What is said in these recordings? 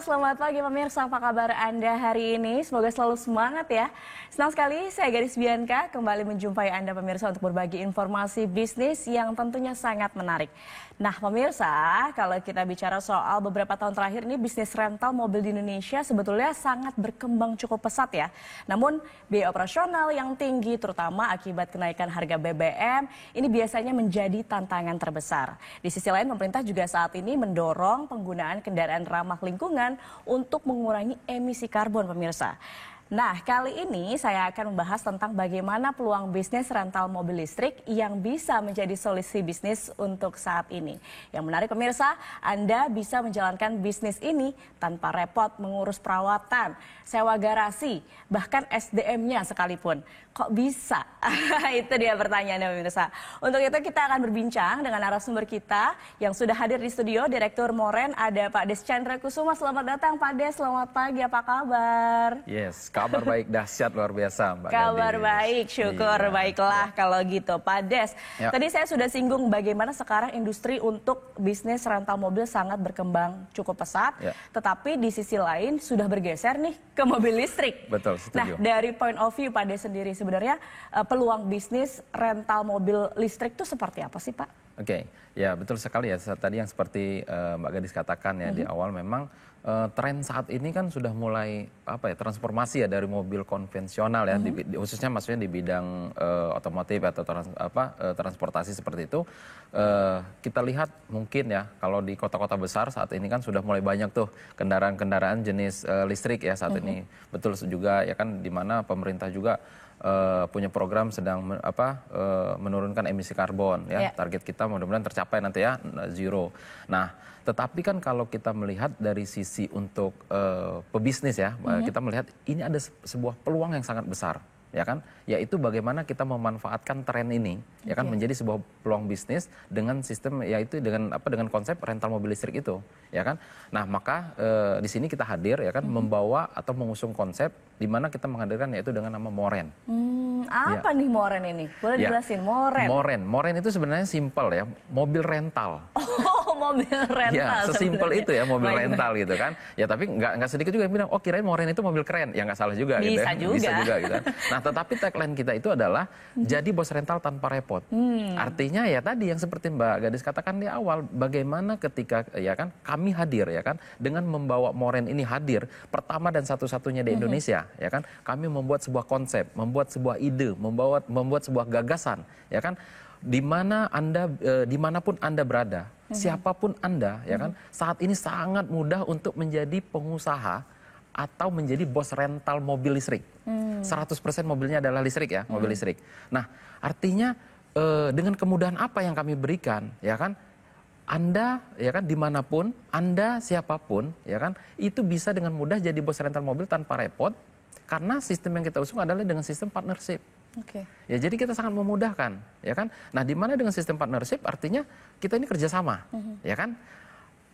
selamat pagi pemirsa, apa kabar Anda hari ini? Semoga selalu semangat ya. Senang sekali saya Gadis Bianca kembali menjumpai Anda pemirsa untuk berbagi informasi bisnis yang tentunya sangat menarik. Nah pemirsa, kalau kita bicara soal beberapa tahun terakhir ini bisnis rental mobil di Indonesia sebetulnya sangat berkembang cukup pesat ya. Namun biaya operasional yang tinggi terutama akibat kenaikan harga BBM ini biasanya menjadi tantangan terbesar. Di sisi lain pemerintah juga saat ini mendorong penggunaan kendaraan ramah lingkungan untuk mengurangi emisi karbon pemirsa. Nah, kali ini saya akan membahas tentang bagaimana peluang bisnis rental mobil listrik yang bisa menjadi solusi bisnis untuk saat ini. Yang menarik pemirsa, Anda bisa menjalankan bisnis ini tanpa repot mengurus perawatan, sewa garasi, bahkan SDM-nya sekalipun. Kok bisa? Itu dia pertanyaannya pemirsa. Untuk itu kita akan berbincang dengan narasumber kita yang sudah hadir di studio, Direktur Moren, ada Pak Des Chandra Kusuma. Selamat datang Pak Des, selamat pagi, apa kabar? Yes, kabar baik dahsyat luar biasa Mbak Kabar Gadis. baik, syukur, Iya, baiklah ya. kalau gitu. Pak Des, Ya. tadi saya sudah singgung bagaimana sekarang industri untuk bisnis rental mobil sangat berkembang cukup pesat. Ya. Tetapi di sisi lain sudah bergeser nih ke mobil listrik. Betul, Nah, setuju. dari point of view Pak Des sendiri sebenarnya peluang bisnis rental mobil listrik itu seperti apa sih Pak? Oke, ya betul sekali ya. Tadi yang seperti Mbak Gadis katakan ya di awal memang tren saat ini kan sudah mulai transformasi ya dari mobil konvensional ya, khususnya maksudnya di bidang otomotif atau transportasi seperti itu. Kita lihat mungkin ya kalau di kota-kota besar saat ini kan sudah mulai banyak tuh kendaraan-kendaraan jenis listrik ya saat ini. Betul juga ya kan, di mana pemerintah juga punya program sedang menurunkan emisi karbon ya. Target kita mudah-mudahan tercapai nanti ya, zero. Nah, tetapi kan kalau kita melihat dari sisi untuk pebisnis ya, kita melihat ini ada sebuah peluang yang sangat besar ya kan, yaitu bagaimana kita memanfaatkan tren ini ya kan menjadi sebuah peluang bisnis dengan sistem, yaitu dengan konsep rental mobil listrik itu ya kan. Nah, maka di sini kita hadir ya kan, membawa atau mengusung konsep di mana kita menghadirkan yaitu dengan nama Moren. Apa nih Moren ini? Boleh dijelasin Moren? Moren itu sebenarnya simpel ya, mobil rental. Oh, mobil rental. Ya, sesimpel itu ya, mobil Baik. rental gitu kan. Ya, tapi nggak sedikit juga yang bilang, oh kirain Moren itu mobil keren. Ya nggak salah juga gitu ya. Bisa juga gitu kan. Nah, tetapi tagline kita itu adalah jadi bos rental tanpa repot. Artinya ya tadi yang seperti Mbak Gadis katakan di awal, bagaimana ketika ya kan kami hadir ya kan, dengan membawa Moren ini hadir pertama dan satu-satunya di Indonesia ya kan. Kami membuat sebuah konsep, membuat sebuah ide, membuat sebuah gagasan ya kan. Dimanapun Anda berada, siapapun Anda ya kan, saat ini sangat mudah untuk menjadi pengusaha atau menjadi bos rental mobil listrik. 100% mobilnya adalah listrik ya, mobil listrik. Nah, artinya dengan kemudahan apa yang kami berikan ya kan, Anda ya kan dimanapun Anda, siapapun ya kan, itu bisa dengan mudah jadi bos rental mobil tanpa repot, karena sistem yang kita usung adalah dengan sistem partnership. Ya, jadi kita sangat memudahkan ya kan. Nah, di mana dengan sistem partnership artinya kita ini kerjasama ya kan.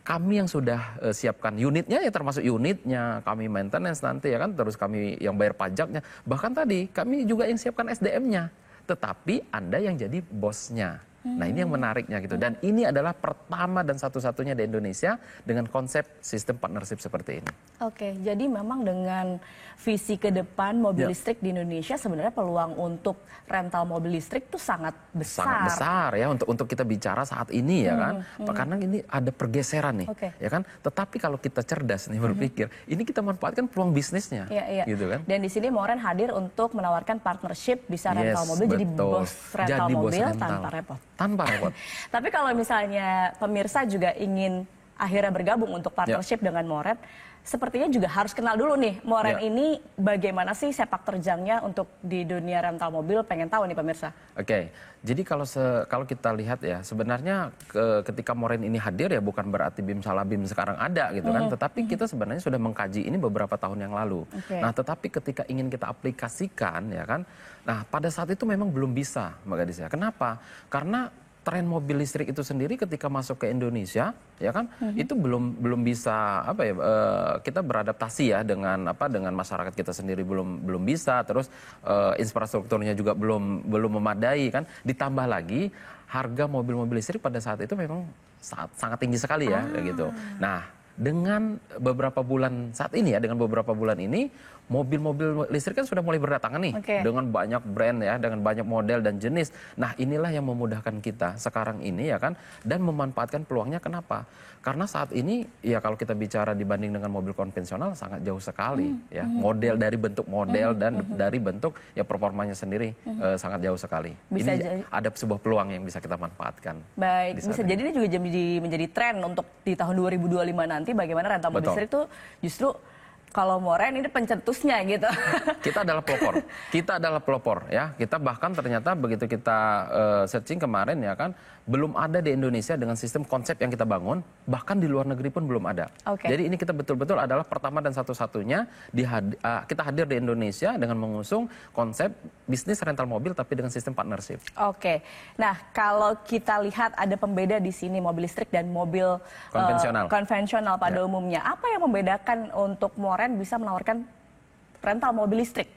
Kami yang sudah siapkan unitnya ya, termasuk unitnya, kami maintenance nanti ya kan, terus kami yang bayar pajaknya, bahkan tadi kami juga yang siapkan SDM-nya, tetapi Anda yang jadi bosnya. Nah, ini yang menariknya gitu, dan ini adalah pertama dan satu-satunya di Indonesia dengan konsep sistem partnership seperti ini. Oke, jadi memang dengan visi ke depan mobil listrik di Indonesia sebenarnya peluang untuk rental mobil listrik itu sangat besar. Sangat besar ya untuk kita bicara saat ini ya kan. Karena ini ada pergeseran nih ya kan. Tetapi kalau kita cerdas nih berpikir, ini kita manfaatkan peluang bisnisnya. Gitu kan. Dan di sini Moren hadir untuk menawarkan partnership bisa rental mobil, jadi bos rental mobil tanpa repot. Tanpa repot. Tapi kalau misalnya pemirsa juga ingin akhirnya bergabung untuk partnership dengan Moren, sepertinya juga harus kenal dulu nih Moren ini bagaimana sih sepak terjangnya untuk di dunia rental mobil, pengen tahu nih pemirsa. Oke, jadi kalau kita lihat ya, sebenarnya ketika Moren ini hadir ya bukan berarti BIM Salabim sekarang ada gitu kan, tetapi kita sebenarnya sudah mengkaji ini beberapa tahun yang lalu. Nah, tetapi ketika ingin kita aplikasikan ya kan, nah pada saat itu memang belum bisa Mbak Gadis ya. Kenapa? Karena tren mobil listrik itu sendiri ketika masuk ke Indonesia ya kan, itu belum bisa kita beradaptasi ya dengan masyarakat kita sendiri, belum bisa, terus infrastrukturnya juga belum memadai kan, ditambah lagi harga mobil-mobil listrik pada saat itu memang sangat tinggi sekali ya gitu. Nah, dengan beberapa bulan saat ini ya, dengan beberapa bulan ini mobil-mobil listrik kan sudah mulai berdatangan nih dengan banyak brand ya, dengan banyak model dan jenis. Nah, inilah yang memudahkan kita sekarang ini ya kan, dan memanfaatkan peluangnya. Kenapa? Karena saat ini ya kalau kita bicara dibanding dengan mobil konvensional sangat jauh sekali ya. Model dari bentuk model dan dari bentuk ya performanya sendiri sangat jauh sekali. Ini ada sebuah peluang yang bisa kita manfaatkan. Baik, bisa jadi ini juga menjadi tren untuk di tahun 2025 nanti bagaimana rental mobil listrik itu justru kalau Moren ini pencetusnya gitu. Kita adalah pelopor. Kita adalah pelopor ya. Kita bahkan ternyata begitu kita searching kemarin ya kan, belum ada di Indonesia dengan sistem konsep yang kita bangun, bahkan di luar negeri pun belum ada. Jadi ini kita betul-betul adalah pertama dan satu-satunya kita hadir di Indonesia dengan mengusung konsep bisnis rental mobil tapi dengan sistem partnership. Nah, kalau kita lihat ada pembeda di sini mobil listrik dan mobil konvensional pada umumnya. Apa yang membedakan untuk Moren bisa menawarkan rental mobil listrik?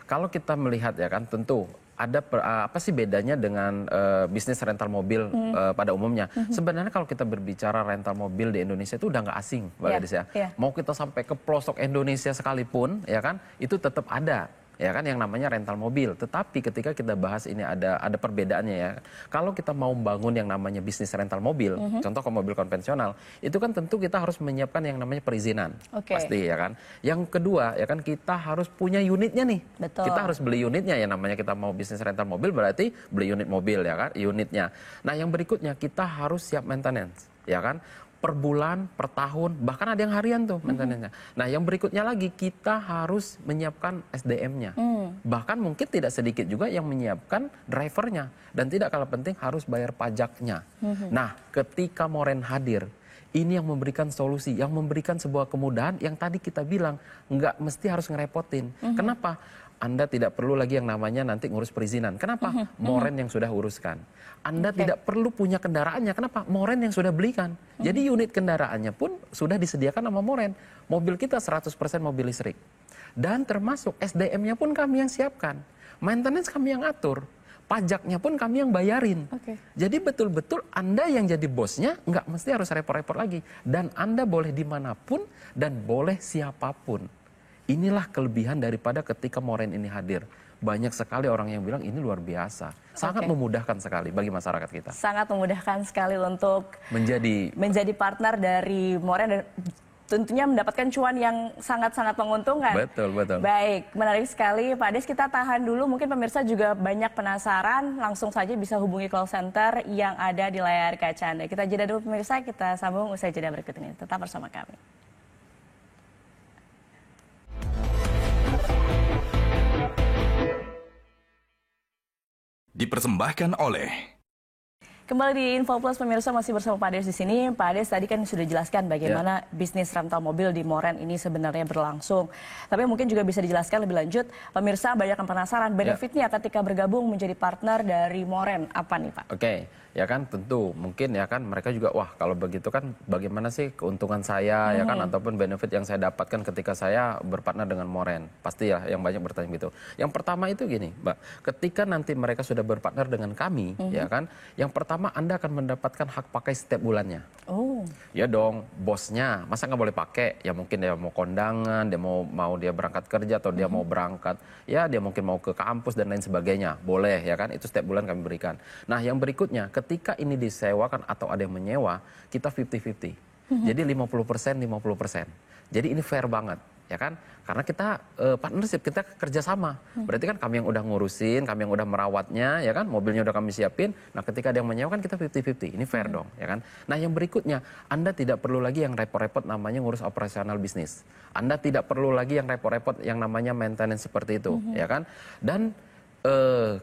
Kalau kita melihat ya kan, tentu ada apa sih bedanya dengan bisnis rental mobil pada umumnya? Sebenarnya kalau kita berbicara rental mobil di Indonesia itu udah nggak asing, Mbak Gadis ya. Mau kita sampai ke pelosok Indonesia sekalipun, ya kan, itu tetap ada. Ya kan, yang namanya rental mobil. Tetapi ketika kita bahas ini ada perbedaannya ya. Kalau kita mau bangun yang namanya bisnis rental mobil, contoh ke mobil konvensional, itu kan tentu kita harus menyiapkan yang namanya perizinan. Pasti ya kan. Yang kedua ya kan, kita harus punya unitnya nih. Kita harus beli unitnya ya, namanya kita mau bisnis rental mobil berarti beli unit mobil ya kan, unitnya. Nah, yang berikutnya kita harus siap maintenance ya kan. Per bulan, per tahun, bahkan ada yang harian tuh maintenance-nya. Nah, yang berikutnya lagi kita harus menyiapkan SDM-nya. Bahkan mungkin tidak sedikit juga yang menyiapkan drivernya. Dan tidak kalah penting harus bayar pajaknya. Nah, ketika Moren hadir, ini yang memberikan solusi, yang memberikan sebuah kemudahan yang tadi kita bilang nggak mesti harus ngerepotin. Kenapa? Anda tidak perlu lagi yang namanya nanti ngurus perizinan. Kenapa? Moren yang sudah uruskan. Anda tidak perlu punya kendaraannya. Kenapa? Moren yang sudah belikan. Jadi unit kendaraannya pun sudah disediakan sama Moren. Mobil kita 100% mobil listrik. Dan termasuk SDM-nya pun kami yang siapkan. Maintenance kami yang atur. Pajaknya pun kami yang bayarin. Jadi betul-betul Anda yang jadi bosnya nggak mesti harus repot-repot lagi. Dan Anda boleh dimanapun dan boleh siapapun. Inilah kelebihan daripada ketika Moren ini hadir. Banyak sekali orang yang bilang ini luar biasa. Sangat memudahkan sekali bagi masyarakat kita. Sangat memudahkan sekali untuk menjadi partner dari Moren dan tentunya mendapatkan cuan yang sangat-sangat menguntungkan. Betul. Baik, menarik sekali. Pak Des, kita tahan dulu. Mungkin pemirsa juga banyak penasaran. Langsung saja bisa hubungi call center yang ada di layar kaca Anda. Kita jeda dulu pemirsa, kita sambung usai jeda berikut ini. Tetap bersama kami. Dipersembahkan oleh Kembali di Info Plus pemirsa, masih bersama Pak Des di sini. Pak Des tadi kan sudah jelaskan bagaimana bisnis rental mobil di Moren ini sebenarnya berlangsung. Tapi mungkin juga bisa dijelaskan lebih lanjut. Pemirsa banyak yang penasaran benefitnya ketika bergabung menjadi partner dari Moren. Apa nih Pak? Ya kan tentu mungkin ya kan mereka juga wah kalau begitu kan bagaimana sih keuntungan saya ya kan ataupun benefit yang saya dapatkan ketika saya berpartner dengan Moren. Pasti ya yang banyak bertanya gitu. Yang pertama itu gini Mbak, ketika nanti mereka sudah berpartner dengan kami ya kan, yang pertama Anda akan mendapatkan hak pakai setiap bulannya. Ya dong, bosnya masa nggak boleh pakai? Ya mungkin dia mau kondangan, dia mau dia berangkat kerja atau dia mau berangkat, ya dia mungkin mau ke kampus dan lain sebagainya. Boleh ya kan, itu setiap bulan kami berikan. Nah, yang berikutnya ketika ini disewakan atau ada yang menyewa, kita 50-50. Jadi 50%, 50%. Jadi ini fair banget, ya kan? Karena kita partnership, kita kerjasama. Berarti kan kami yang udah ngurusin, kami yang udah merawatnya, ya kan? Mobilnya udah kami siapin. Nah, ketika ada yang menyewa kan kita 50-50. Ini fair dong, ya kan? Nah, yang berikutnya, Anda tidak perlu lagi yang repot-repot namanya ngurus operasional bisnis. Anda tidak perlu lagi yang repot-repot yang namanya maintenance seperti itu, ya kan? Dan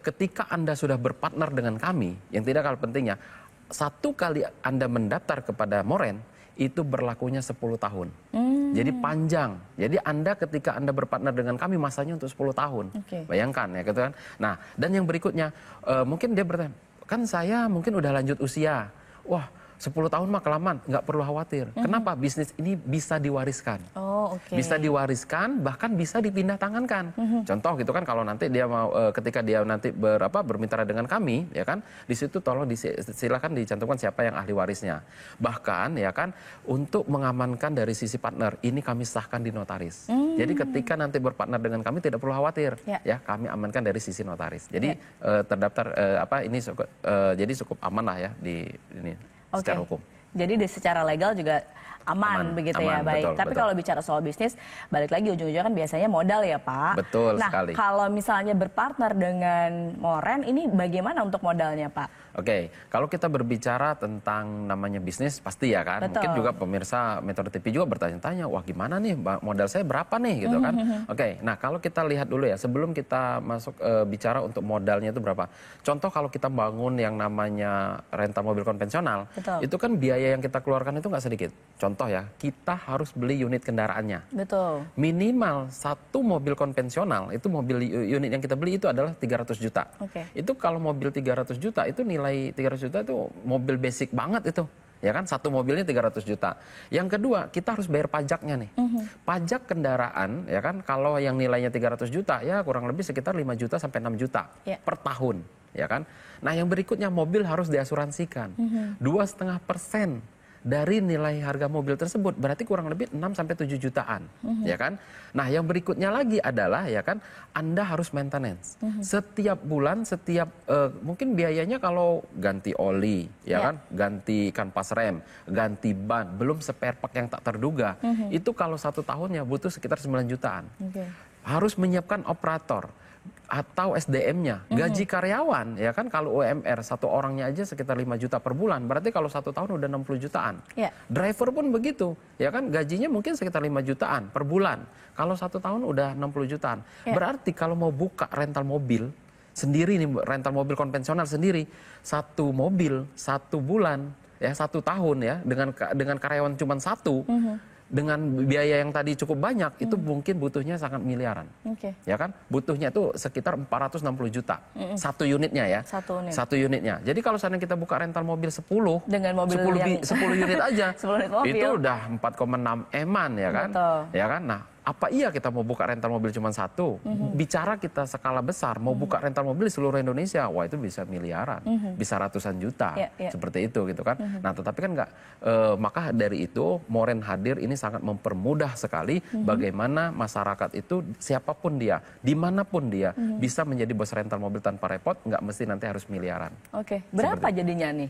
ketika Anda sudah berpartner dengan kami, yang tidak kalah pentingnya, satu kali Anda mendaftar kepada Moren, itu berlakunya 10 tahun. Jadi panjang. Jadi Anda ketika Anda berpartner dengan kami, masanya untuk 10 tahun. Bayangkan ya gitu kan. Nah, dan yang berikutnya, mungkin dia bertanya, kan saya mungkin udah lanjut usia. Wah, 10 tahun mah kelamaan, nggak perlu khawatir. Kenapa? Bisnis ini bisa diwariskan. Oh, oke. Bisa diwariskan, bahkan bisa dipindah tangankan. Contoh gitu kan, kalau nanti dia mau, ketika dia nanti bermitra dengan kami, ya kan, di situ tolong silakan dicantumkan siapa yang ahli warisnya. Bahkan, ya kan, untuk mengamankan dari sisi partner, ini kami sahkan di notaris. Jadi ketika nanti berpartner dengan kami tidak perlu khawatir, ya kami amankan dari sisi notaris. Jadi terdaftar ini jadi cukup aman lah ya di ini. Secara hukum. Jadi secara legal juga aman begitu ya, baik. Tapi kalau bicara soal bisnis, balik lagi ujung-ujungnya kan biasanya modal ya Pak. Betul sekali. Nah kalau misalnya berpartner dengan Moren, ini bagaimana untuk modalnya Pak? Oke, kalau kita berbicara tentang namanya bisnis, pasti ya kan. Betul. Mungkin juga pemirsa Metro TV juga bertanya-tanya, wah gimana nih modal saya berapa nih gitu kan. Oke, nah kalau kita lihat dulu ya, sebelum kita masuk bicara untuk modalnya itu berapa. Contoh kalau kita bangun yang namanya rental mobil konvensional, Betul. itu kan biaya yang kita keluarkan itu nggak sedikit. Contoh ya, kita harus beli unit kendaraannya. Betul. Minimal satu mobil konvensional, itu mobil unit yang kita beli itu adalah 300 juta. Itu kalau mobil 300 juta, itu nilai 300 juta itu mobil basic banget itu. Ya kan, satu mobilnya 300 juta. Yang kedua, kita harus bayar pajaknya nih. Pajak kendaraan, ya kan, kalau yang nilainya 300 juta, ya kurang lebih sekitar 5 juta sampai 6 juta per tahun. Ya kan. Nah yang berikutnya, mobil harus diasuransikan. 2,5% dari nilai harga mobil tersebut, berarti kurang lebih 6-7 jutaan, ya kan? Nah, yang berikutnya lagi adalah, ya kan, Anda harus maintenance. Setiap bulan, mungkin biayanya kalau ganti oli, ya kan, ganti kanvas rem, ganti ban, belum spare part yang tak terduga, itu kalau 1 tahunnya butuh sekitar 9 jutaan. Harus menyiapkan operator atau SDM-nya, gaji karyawan, ya kan, kalau UMR satu orangnya aja sekitar 5 juta per bulan, berarti kalau 1 tahun udah 60 jutaan. Driver pun begitu, ya kan, gajinya mungkin sekitar 5 jutaan per bulan, kalau 1 tahun udah 60 jutaan. Berarti kalau mau buka rental mobil sendiri nih, rental mobil konvensional sendiri, 1 mobil 1 bulan, ya 1 tahun ya, dengan karyawan cuma 1, dengan biaya yang tadi cukup banyak, itu mungkin butuhnya sangat miliaran. Ya kan? Butuhnya itu sekitar 460 juta. Satu unitnya ya. Satu unitnya. Jadi kalau seandainya kita buka rental mobil 10, dengan mobil 10 unit aja, 10 unit mobil. Itu udah 4,6 eman ya kan? Ya kan? Nah, apa iya kita mau buka rental mobil cuma 1? Bicara kita skala besar, mau buka rental mobil di seluruh Indonesia, wah itu bisa miliaran, bisa ratusan juta, seperti itu gitu kan. Nah tetapi kan nggak, maka dari itu Moren hadir ini sangat mempermudah sekali bagaimana masyarakat itu, siapapun dia, dimanapun dia, bisa menjadi bos rental mobil tanpa repot, nggak mesti nanti harus miliaran. Berapa jadinya nih?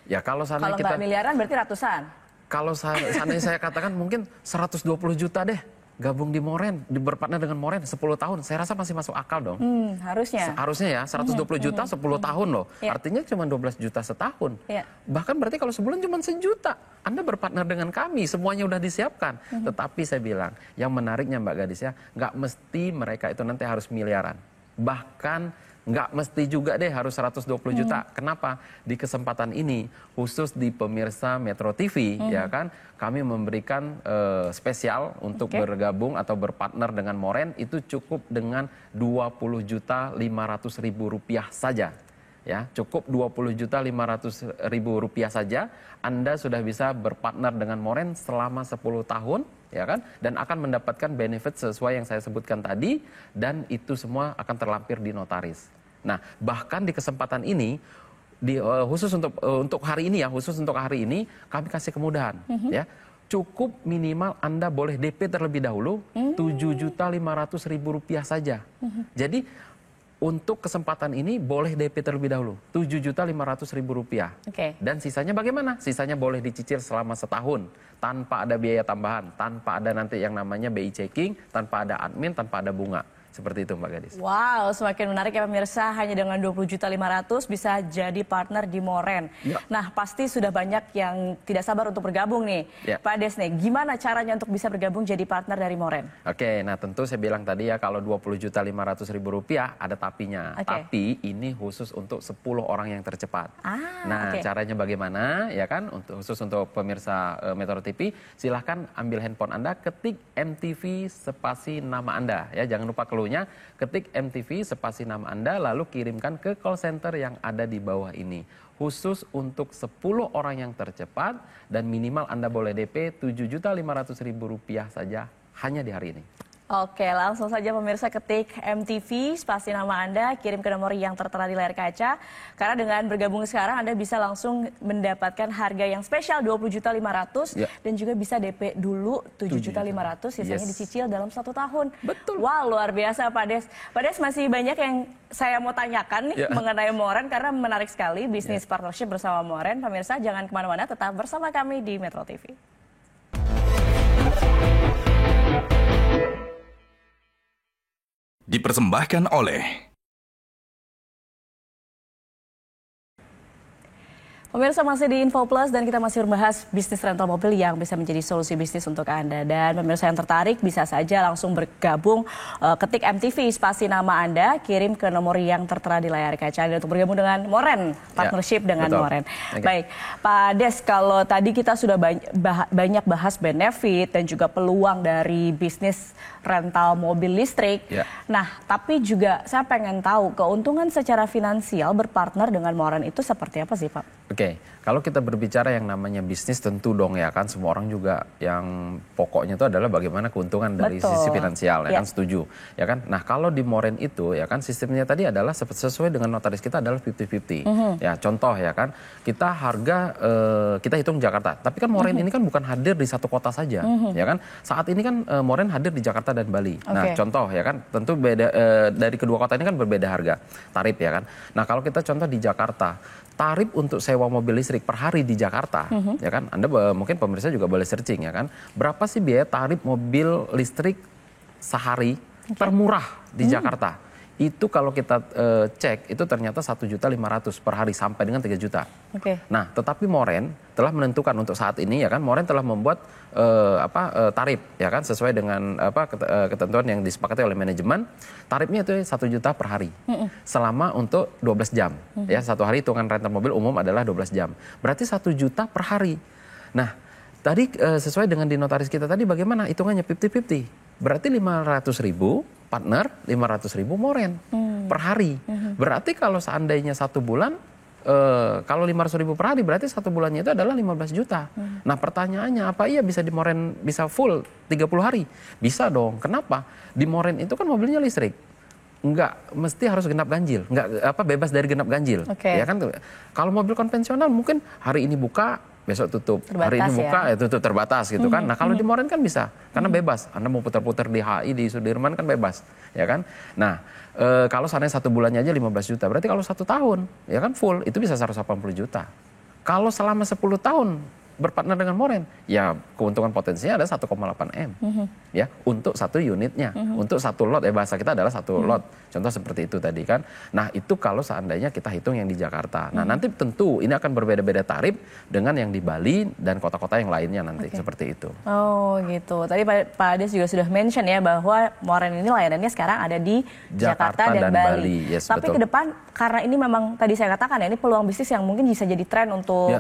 Ya kalau nggak miliaran berarti ratusan? Kalau seandainya saya katakan mungkin 120 juta deh. Gabung di Moren, berpartner dengan Moren 10 tahun, saya rasa masih masuk akal dong. Harusnya ya, 120 juta 10 tahun loh. Artinya cuma 12 juta setahun. Bahkan berarti kalau sebulan cuma 1 juta. Anda berpartner dengan kami, semuanya udah disiapkan. Tetapi saya bilang, yang menariknya Mbak Gadis ya, nggak mesti mereka itu nanti harus miliaran. Bahkan nggak mesti juga deh harus 120 juta. Kenapa? Di kesempatan ini, khusus di pemirsa Metro TV, ya kan, kami memberikan spesial untuk bergabung atau berpartner dengan Moren, itu cukup dengan 20.500.000 rupiah saja. Ya, cukup 20.500.000 rupiah saja, Anda sudah bisa berpartner dengan Moren selama 10 tahun, ya kan, dan akan mendapatkan benefit sesuai yang saya sebutkan tadi, dan itu semua akan terlampir di notaris. Nah, bahkan di kesempatan ini, khusus untuk hari ini ya, kami kasih kemudahan, ya. Cukup minimal Anda boleh DP terlebih dahulu 7.500.000 rupiah saja. Jadi untuk kesempatan ini boleh DP terlebih dahulu 7.500.000 rupiah. Dan sisanya bagaimana? Sisanya boleh dicicil selama setahun tanpa ada biaya tambahan, tanpa ada nanti yang namanya BI checking, tanpa ada admin, tanpa ada bunga. Seperti itu Mbak Gadis. Wow, semakin menarik ya pemirsa, hanya dengan 20.500.000 bisa jadi partner di Moren. Nah, pasti sudah banyak yang tidak sabar untuk bergabung nih. Pak Des nih, gimana caranya untuk bisa bergabung jadi partner dari Moren? Oke, nah tentu saya bilang tadi ya, kalau 20.500.000 rupiah ada tapinya. Tapi ini khusus untuk 10 orang yang tercepat. Nah, caranya bagaimana? Ya kan, khusus untuk pemirsa Metro TV, silahkan ambil handphone Anda, ketik MTV spasi nama Anda. Ya, jangan lupa keluar perlunya ketik MTV spasi nama Anda lalu kirimkan ke call center yang ada di bawah ini. Khusus untuk 10 orang yang tercepat dan minimal Anda boleh DP Rp7.500.000 saja hanya di hari ini. Oke, langsung saja pemirsa ketik MTV, spasi nama Anda, kirim ke nomor yang tertera di layar kaca. Karena dengan bergabung sekarang Anda bisa langsung mendapatkan harga yang spesial Rp20.500 dan juga bisa DP dulu Rp7.500, sisanya dicicil dalam 1 tahun. Betul. Wah, luar biasa Pak Des. Pak Des, masih banyak yang saya mau tanyakan nih mengenai Moren karena menarik sekali bisnis partnership bersama Moren. Pemirsa jangan kemana-mana, tetap bersama kami di Metro TV. Dipersembahkan oleh Pemirsa masih di Info Plus dan kita masih membahas bisnis rental mobil yang bisa menjadi solusi bisnis untuk Anda. Dan pemirsa yang tertarik bisa saja langsung bergabung, ketik MTV spasi nama Anda, kirim ke nomor yang tertera di layar kaca Anda untuk bergabung dengan Moren, partnership dengan Moren. Baik, Pak Des, kalau tadi kita sudah banyak bahas benefit dan juga peluang dari bisnis rental mobil listrik. Nah, tapi juga saya pengen tahu keuntungan secara finansial berpartner dengan Moren itu seperti apa sih, Pak? Oke, kalau kita berbicara yang namanya bisnis tentu dong ya kan semua orang juga yang pokoknya itu adalah bagaimana keuntungan dari sisi finansial ya kan, setuju ya kan. Nah kalau di Moren itu ya kan sistemnya tadi adalah sesuai dengan notaris kita adalah 50-50 ya, contoh ya kan kita harga kita hitung Jakarta, tapi kan Moren ini kan bukan hadir di satu kota saja ya kan, saat ini kan Moren hadir di Jakarta dan Bali. Nah contoh ya kan tentu beda dari kedua kota ini kan berbeda harga tarif ya kan. Nah kalau kita contoh di Jakarta, tarif untuk sewa mobil listrik per hari di Jakarta, ya kan? Anda mungkin pemirsa juga boleh searching ya kan. Berapa sih biaya tarif mobil listrik sehari termurah di Jakarta? Itu kalau kita cek itu ternyata 1.500.000 per hari sampai dengan 3 juta. Nah, tetapi Moren telah menentukan untuk saat ini ya kan, Moren telah membuat tarif ya kan sesuai dengan ketentuan yang disepakati oleh manajemen. Tarifnya itu 1 juta per hari selama untuk 12 jam. Ya, satu hari hitungan rental mobil umum adalah 12 jam. Berarti 1 juta per hari. Nah, tadi sesuai dengan di notaris kita tadi bagaimana hitungannya 50-50. Berarti 500.000 partner, 500.000 Moren per hari. Berarti kalau seandainya 1 bulan, kalau 500.000 per hari berarti 1 bulannya itu adalah 15 juta. Nah pertanyaannya apa iya bisa di Moren bisa full 30 hari? Bisa dong. Kenapa? Di Moren itu kan mobilnya listrik. Enggak mesti harus genap ganjil, enggak bebas dari genap ganjil. Ya kan kalau mobil konvensional mungkin hari ini buka besok tutup, hari ini buka ya tutup, terbatas gitu kan. Nah kalau di Moren kan bisa karena bebas, Anda mau putar-putar di HI di Sudirman kan bebas ya kan. Nah kalau seandainya 1 bulannya aja 15 juta berarti kalau 1 tahun ya kan full itu bisa 180 juta. Kalau selama 10 tahun berpartner dengan Moren, ya keuntungan potensinya ada 1,8 M ya untuk 1 unitnya, untuk 1 lot bahasa kita adalah 1 lot, contoh seperti itu tadi kan. Nah itu kalau seandainya kita hitung yang di Jakarta. Nah nanti tentu ini akan berbeda-beda tarif dengan yang di Bali dan kota-kota yang lainnya nanti seperti itu. Oh gitu. Tadi Pak Ades juga sudah mention ya bahwa Moren ini layanannya sekarang ada di Jakarta dan Bali. Tapi ke depan karena ini memang tadi saya katakan ya ini peluang bisnis yang mungkin bisa jadi tren untuk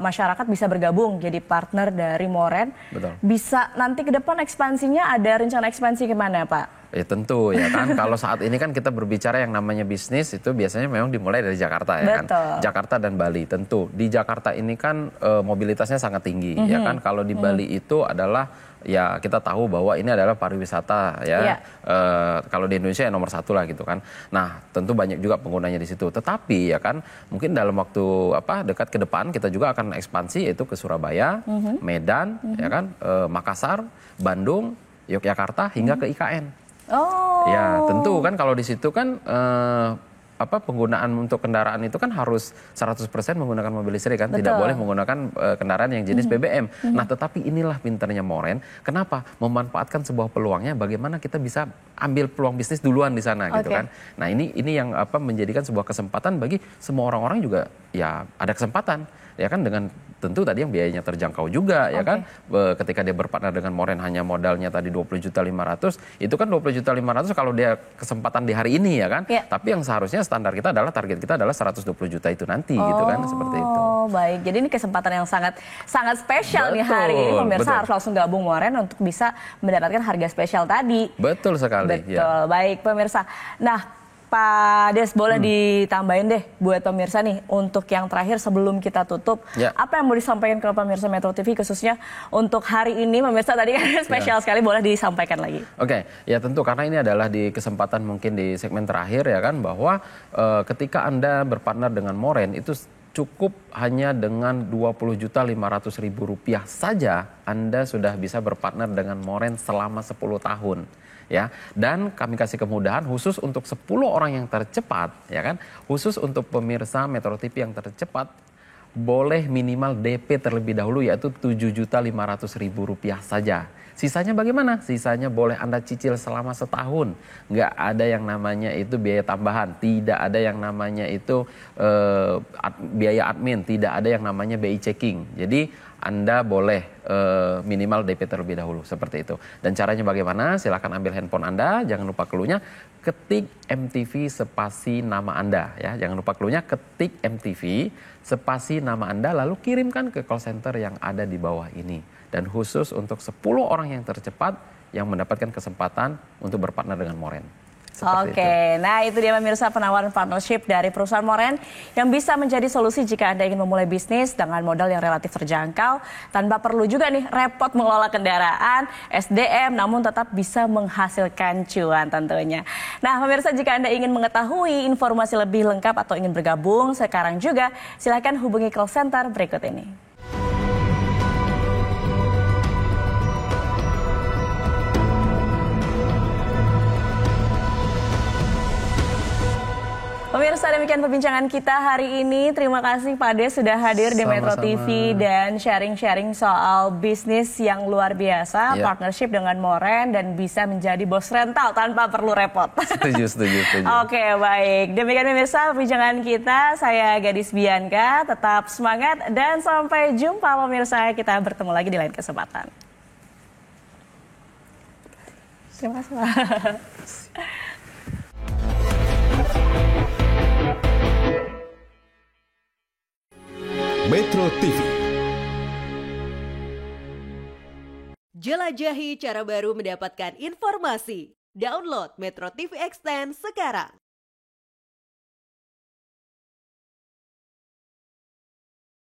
masyarakat bisa bergabung jadi partner dari Moren. Bisa nanti ke depan ekspansinya ada rencana ekspansi kemana Pak? Ya tentu ya kan kalau saat ini kan kita berbicara yang namanya bisnis itu biasanya memang dimulai dari Jakarta ya kan. Jakarta dan Bali tentu. Di Jakarta ini kan mobilitasnya sangat tinggi ya kan. Kalau di Bali itu adalah ya kita tahu bahwa ini adalah pariwisata ya. Kalau di Indonesia ya nomor 1 lah gitu kan. Nah tentu banyak juga penggunanya di situ. Tetapi ya kan mungkin dalam waktu dekat ke depan kita juga akan ekspansi yaitu ke Surabaya, Medan, ya kan, Makassar, Bandung, Yogyakarta hingga ke IKN. Ya tentu kan kalau di situ kan penggunaan untuk kendaraan itu kan harus 100% menggunakan mobil listrik kan, tidak boleh menggunakan kendaraan yang jenis BBM. Nah tetapi inilah pinternya Moren, kenapa? Memanfaatkan sebuah peluangnya, bagaimana kita bisa ambil peluang bisnis duluan di sana gitu kan. Nah ini yang menjadikan sebuah kesempatan bagi semua orang-orang juga ya ada kesempatan. ya kan dengan tentu tadi yang biayanya terjangkau juga ya kan. Ketika dia berpartner dengan Moren hanya modalnya tadi 20.500.000, itu kan 20.500.000 kalau dia kesempatan di hari ini ya kan. Tapi yang seharusnya standar kita adalah target kita adalah 120 juta itu nanti gitu kan, seperti itu. Oh baik, jadi ini kesempatan yang sangat spesial nih hari ini, pemirsa harus langsung gabung Moren untuk bisa mendapatkan harga spesial tadi. Betul sekali. Betul, baik pemirsa. Nah Pak Des, boleh ditambahin deh buat pemirsa nih untuk yang terakhir sebelum kita tutup, apa yang mau disampaikan ke pemirsa Metro TV khususnya untuk hari ini, pemirsa tadi kan spesial sekali, boleh disampaikan lagi. Oke, ya tentu karena ini adalah di kesempatan mungkin di segmen terakhir ya kan, bahwa ketika Anda berpartner dengan Moren itu cukup hanya dengan Rp20.500.000 saja Anda sudah bisa berpartner dengan Moren selama 10 tahun. Ya, dan kami kasih kemudahan khusus untuk 10 orang yang tercepat, ya kan, khusus untuk pemirsa Metro TV yang tercepat boleh minimal DP terlebih dahulu yaitu Rp7.500.000 saja. Sisanya bagaimana? Sisanya boleh Anda cicil selama setahun. Nggak ada yang namanya itu biaya tambahan, tidak ada yang namanya itu biaya admin, tidak ada yang namanya BI checking. Jadi Anda boleh minimal DP terlebih dahulu, seperti itu. Dan caranya bagaimana? Silakan ambil handphone Anda, jangan lupa cluenya, ketik MTV spasi nama Anda ya. Jangan lupa cluenya, ketik MTV spasi nama Anda lalu kirimkan ke call center yang ada di bawah ini. Dan khusus untuk 10 orang yang tercepat yang mendapatkan kesempatan untuk berpartner dengan Moren. Oke, nah itu dia pemirsa penawaran partnership dari perusahaan Moren yang bisa menjadi solusi jika Anda ingin memulai bisnis dengan modal yang relatif terjangkau tanpa perlu juga nih repot mengelola kendaraan, SDM, namun tetap bisa menghasilkan cuan tentunya. Nah pemirsa, jika Anda ingin mengetahui informasi lebih lengkap atau ingin bergabung sekarang juga, silakan hubungi call center berikut ini. Pemirsa, demikian perbincangan kita hari ini. Terima kasih Pak Des sudah hadir di Metro TV dan sharing-sharing soal bisnis yang luar biasa, partnership dengan Moren dan bisa menjadi bos rental tanpa perlu repot. Setuju. Oke, baik. Demikian pemirsa perbincangan kita. Saya Gadis Bianca, tetap semangat dan sampai jumpa pemirsa. Kita bertemu lagi di lain kesempatan. Terima kasih Pak. Metro TV. Jelajahi cara baru mendapatkan informasi. Download Metro TV Extend sekarang.